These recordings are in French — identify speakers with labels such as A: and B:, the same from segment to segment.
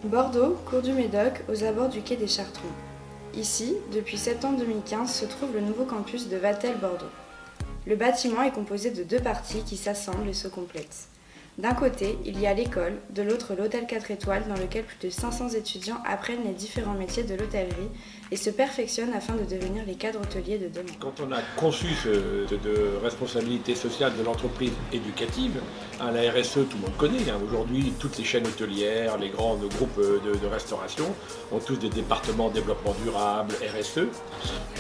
A: Bordeaux, cours du Médoc, aux abords du quai des Chartrons. Ici, depuis septembre 2015, se trouve le nouveau campus de Vatel Bordeaux. Le bâtiment est composé de deux parties qui s'assemblent et se complètent. D'un côté, il y a l'école, de l'autre l'hôtel 4 étoiles dans lequel plus de 500 étudiants apprennent les différents métiers de l'hôtellerie et se perfectionnent afin de devenir les cadres hôteliers de demain.
B: Quand on a conçu de responsabilité sociale de l'entreprise éducative, la RSE, tout le monde connaît. Aujourd'hui, toutes les chaînes hôtelières, les grands groupes de restauration ont tous des départements développement durable, RSE.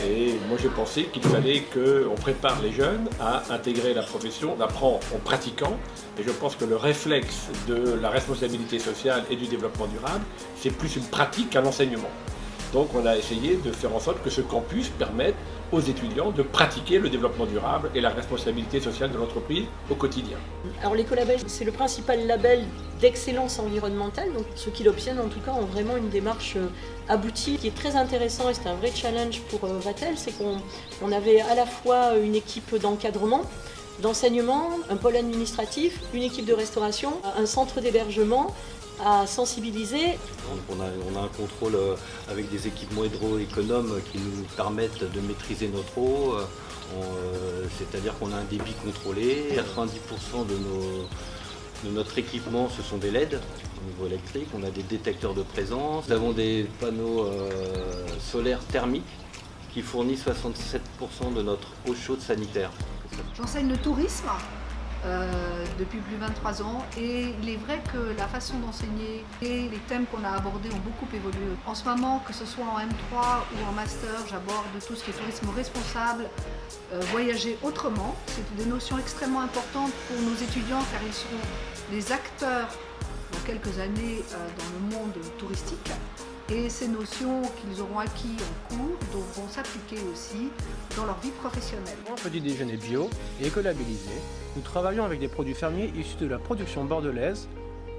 B: Et moi j'ai pensé qu'il fallait qu'on prépare les jeunes à intégrer la profession, on apprend en pratiquant. Et je pense que le réflexe de la responsabilité sociale et du développement durable, c'est plus une pratique qu'un enseignement. Donc on a essayé de faire en sorte que ce campus permette aux étudiants de pratiquer le développement durable et la responsabilité sociale de l'entreprise au quotidien.
C: Alors l'écolabel, c'est le principal label d'excellence environnementale, donc ceux qui l'obtiennent en tout cas ont vraiment une démarche aboutie. Ce qui est très intéressant et c'est un vrai challenge pour Vatel, c'est qu'on avait à la fois une équipe d'encadrement, d'enseignement, un pôle administratif, une équipe de restauration, un centre d'hébergement à sensibiliser.
D: On a un contrôle avec des équipements hydroéconomes qui nous permettent de maîtriser notre eau, c'est-à-dire qu'on a un débit contrôlé. 90% de notre équipement, ce sont des LED au niveau électrique, on a des détecteurs de présence, nous avons des panneaux solaires thermiques qui fournissent 67% de notre eau chaude sanitaire.
E: J'enseigne le tourisme depuis plus de 23 ans et il est vrai que la façon d'enseigner et les thèmes qu'on a abordés ont beaucoup évolué. En ce moment, que ce soit en M3 ou en Master, j'aborde tout ce qui est tourisme responsable, voyager autrement. C'est des notions extrêmement importantes pour nos étudiants car ils seront les acteurs dans quelques années dans le monde touristique. Et ces notions qu'ils auront acquis en cours devront s'appliquer aussi dans leur vie professionnelle.
F: Un petit déjeuner bio et écolabellisé. Nous travaillons avec des produits fermiers issus de la production bordelaise.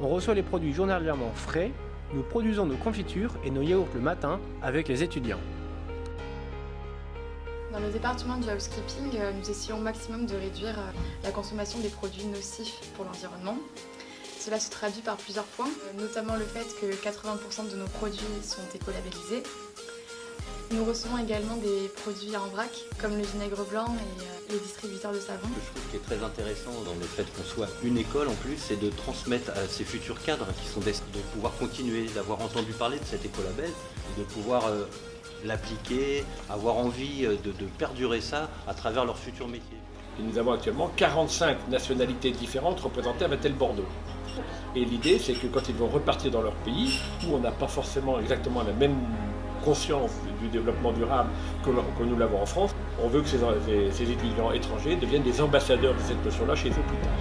F: On reçoit les produits journalièrement frais. Nous produisons nos confitures et nos yaourts le matin avec les étudiants.
G: Dans le département du housekeeping, nous essayons au maximum de réduire la consommation des produits nocifs pour l'environnement. Cela se traduit par plusieurs points, notamment le fait que 80% de nos produits sont écolabellisés. Nous recevons également des produits en vrac, comme le vinaigre blanc et les distributeurs de savon.
D: Je trouve qui est très intéressant dans le fait qu'on soit une école en plus, c'est de transmettre à ces futurs cadres qui sont de pouvoir continuer, d'avoir entendu parler de cet écolabel, de pouvoir l'appliquer, avoir envie de perdurer ça à travers leurs futurs métiers.
B: Et nous avons actuellement 45 nationalités différentes représentées à Vatel Bordeaux. Et l'idée, c'est que quand ils vont repartir dans leur pays, où on n'a pas forcément exactement la même conscience du développement durable que nous l'avons en France, on veut que ces étudiants étrangers deviennent des ambassadeurs de cette notion-là chez eux plus tard.